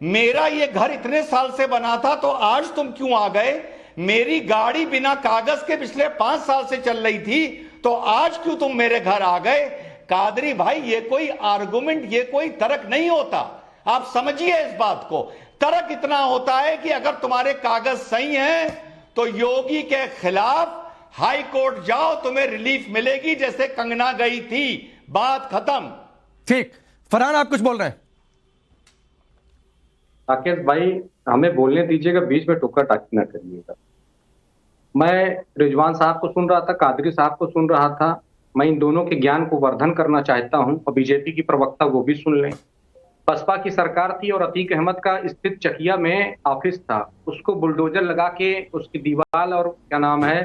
मेरा ये घर इतने साल से बना था, तो आज तुम क्यों आ गए? मेरी गाड़ी बिना कागज के पिछले 5 साल से चल रही थी, तो आज क्यों तुम मेरे घर आ गए? कादरी भाई, ये कोई आर्गुमेंट, ये कोई तर्क नहीं होता। आप समझिए इस बात को। तर्क इतना होता है कि अगर तुम्हारे कागज सही हैं तो योगी के खिलाफ हाई कोर्ट जाओ, तुम्हें रिलीफ मिलेगी, जैसे कंगना गई थी, बात खत्म। ठीक, फरहान आप कुछ बोल रहे हैं? राकेश भाई, हमें बोलने दीजिएगा, बीच में टोका टाकी ना करिएगा। मैं रिजवान साहब को सुन रहा था, कादरी साहब को सुन रहा था। मैं इन दोनों के ज्ञान को वर्धन करना चाहता हूं, और बीजेपी की प्रवक्ता वो भी सुन लें। बसपा की सरकार थी और अतीक अहमद का स्थित चकिया में ऑफिस था, उसको बुलडोजर लगा के उसकी दीवार और क्या नाम है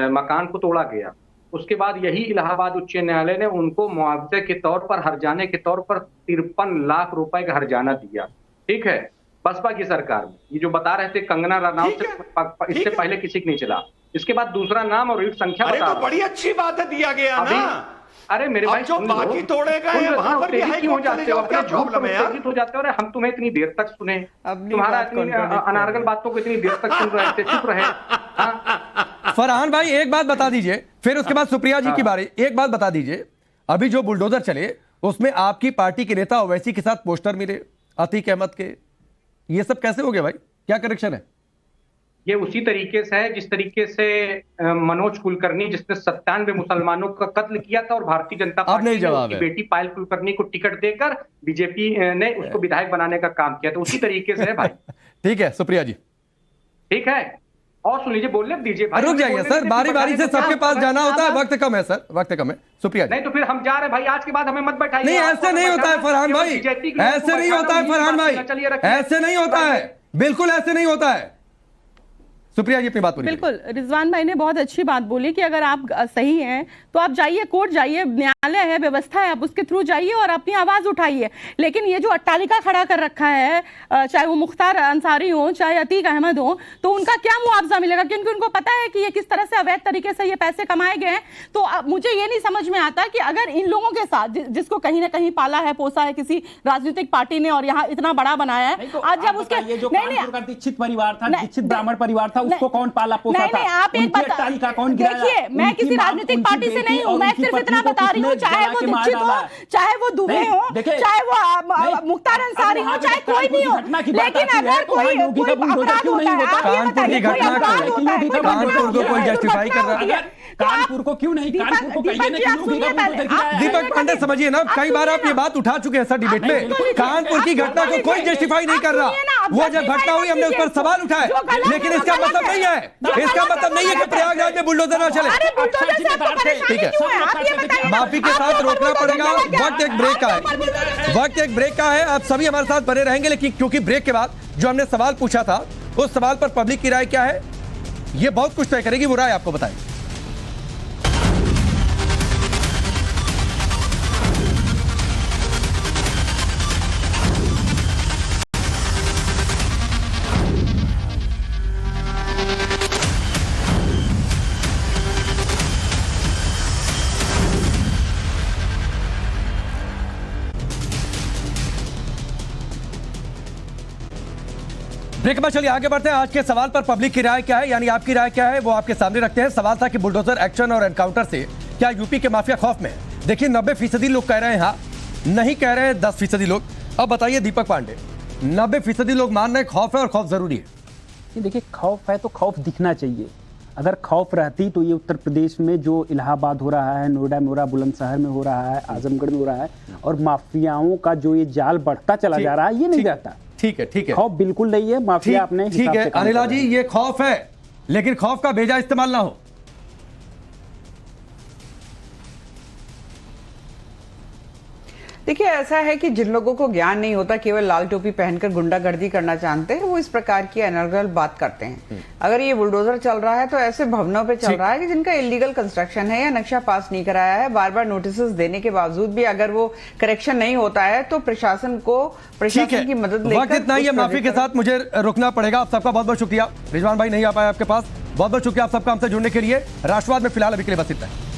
मकान को तोड़ा गया। उसके बाद यही इलाहाबाद उच्च न्यायालय ने उनको मुआवजे के तौर पर, हर्जाने के तौर पर 53 लाख रुपए का हर्जाना दिया। ठीक है, बसपा की सरकार में। ये जो बता रहे थे कंगना रनावत से इससे पहले किसी की नहीं चला। इसके बाद दूसरा नाम और रीट संख्या बता। अरे तो बड़ी अच्छी बात है, दिया गया ना। अरे मेरे भाई, जो बाकी तोड़े गए वहां पर भी हाई कोर्ट चले जाओ, क्या प्रॉब्लम है यार? हो जाते हो। हम तुम्हें इतनी देर तक सुने, तुम्हारा इतनी अनारगल बातों को इतनी देर तक सुन रहे थे, चुप रहे। फरहान भाई एक बात बता दीजिए, फिर उसके बाद सुप्रिया जी की बारी। एक बात बता दीजिए, अभी जो बुलडोजर चले उसमें आपकी पार्टी के नेता ओवैसी के साथ पोस्टर मिले अतीक अहमद के, ये सब कैसे हो गया भाई, क्या कनेक्शन है? ये उसी तरीके से है जिस तरीके से मनोज कुलकर्णी जिसने 97 मुसलमानों का कत्ल किया था और भारतीय जनता पार्टी ने उसकी बेटी पायल कुलकर्णी को टिकट देकर बीजेपी ने उसको विधायक बनाने का काम किया, तो उसी तरीके से है भाई। ठीक है सुप्रिया जी, ठीक है, और सुन लीजिए, बोलने दीजिए भाई, रुक जाइए सर, बारी बारी से सबके पास जाना होता है, वक्त कम है सर, वक्त कम है। सुप्रिया जी, नहीं तो फिर हम जा रहे हैं भाई, आज के बाद हमें मत बैठाइए। नहीं ऐसे नहीं होता है फरहान भाई, ऐसे नहीं होता है फरहान भाई, ऐसे नहीं होता है, बिल्कुल ऐसे नहीं होता है। सुप्रिया जी अपनी बात बोलिए। बिल्कुल, रिजवान भाई ने बहुत अच्छी बात बोली कि अगर आप सही हैं तो आप जाइए, कोर्ट जाइए, न्यायालय है, व्यवस्था है, आप उसके थ्रू जाइए और अपनी आवाज उठाइए। लेकिन ये जो अट्टालिका खड़ा कर रखा है, चाहे वो मुख्तार अंसारी हो चाहे अतीक अहमद हो, तो उनका क्या मुआवजा मिलेगा? क्योंकि उनको पता है कि ये किस तरह से अवैध तरीके से ये पैसे कमाए गए हैं। तो मुझे ये नहीं समझ में आता कि अगर इन लोगों के साथ जिसको कहीं ना कहीं पाला है, पोसा है किसी राजनीतिक पार्टी ने और यहाँ इतना बड़ा बनाया है, आज जब उसके दीक्षित परिवार था, दीक्षित ब्राह्मण परिवार था, उसको कौन पाला पोसा था? आप एक बात देखिए, मैं किसी राजनीतिक पार्टी से नहीं हूं, मैं सिर्फ इतना बता रही हूं, चाहे वो दीक्षित हो, चाहे वो दुबे हो, चाहे वो मुख्तार अंसारी हो, चाहे कोई भी हो, लेकिन अगर कोई अपराध होता है, कानपुर की घटना कानपुर को कोई जस्टिफाई कर रहा है, कानपुर को क्यों नहीं? कानपुर को कहिए ना। दीपक पांडे समझिए ना, कई बार आप ये बात उठा चुके हैं सर डिबेट में, कानपुर की घटना को कोई जस्टिफाई नहीं कर रहा, वो जब घटना हुई हमने उस पर सवाल उठाए, लेकिन इसका मतलब नहीं है, इसका मतलब नहीं है कि प्रयागराज में बुलडोजर ना चले। ठीक है, माफी के साथ रोकना पड़ेगा, वक्त एक ब्रेक का है, वक्त एक ब्रेक का है, आप सभी हमारे साथ बने रहेंगे, लेकिन क्योंकि ब्रेक के बाद जो हमने सवाल पूछा था उस सवाल पर पब्लिक की राय क्या है ये बहुत कुछ तय करेगी, वो राय आपको बताएंगे। ब्रेक में चलिए आगे बढ़ते हैं। आज के सवाल पर पब्लिक की राय क्या है, यानी आपकी राय क्या है, वो आपके सामने रखते हैं। सवाल था कि बुलडोजर एक्शन और एनकाउंटर से क्या यूपी के माफिया खौफ में है? देखिए 90% लोग कह रहे हैं हाँ, नहीं कह रहे हैं 10% लोग। अब बताइए दीपक पांडे, 90% लोग मान रहे हैं खौफ है और खौफ जरूरी है। देखिए खौफ है तो खौफ दिखना चाहिए, अगर खौफ रहती तो ये उत्तर प्रदेश में जो इलाहाबाद हो रहा है, नोएडा में हो रहा है, बुलंदशहर में हो रहा है, आजमगढ़ में हो रहा है, और माफियाओं का जो ये जाल बढ़ता चला जा रहा है ये नहीं रहता। ठीक है, ठीक है, खौफ बिल्कुल नहीं है, माफिया अपने ठीक है अनिला जी, ये खौफ है लेकिन खौफ का बेजा इस्तेमाल ना हो। देखिए ऐसा है कि जिन लोगों को ज्ञान नहीं होता, केवल लाल टोपी पहनकर गुंडागर्दी करना जानते हैं, वो इस प्रकार की अनर्गल बात करते हैं। अगर ये बुलडोजर चल रहा है तो ऐसे भवनों पे चल रहा है कि जिनका इलीगल कंस्ट्रक्शन है या नक्शा पास नहीं कराया है, बार बार नोटिस देने के बावजूद भी अगर वो करेक्शन नहीं होता है तो प्रशासन की मदद लेकर इतना ही है। माफी के साथ मुझे रुकना पड़ेगा। आप सबका बहुत बहुत शुक्रिया। रिजवान भाई नहीं आ पाए आपके पास, बहुत बहुत शुक्रिया आप सबका हमसे जुड़ने के लिए। राष्ट्रवाद में फिलहाल अभी के लिए बस इतना है।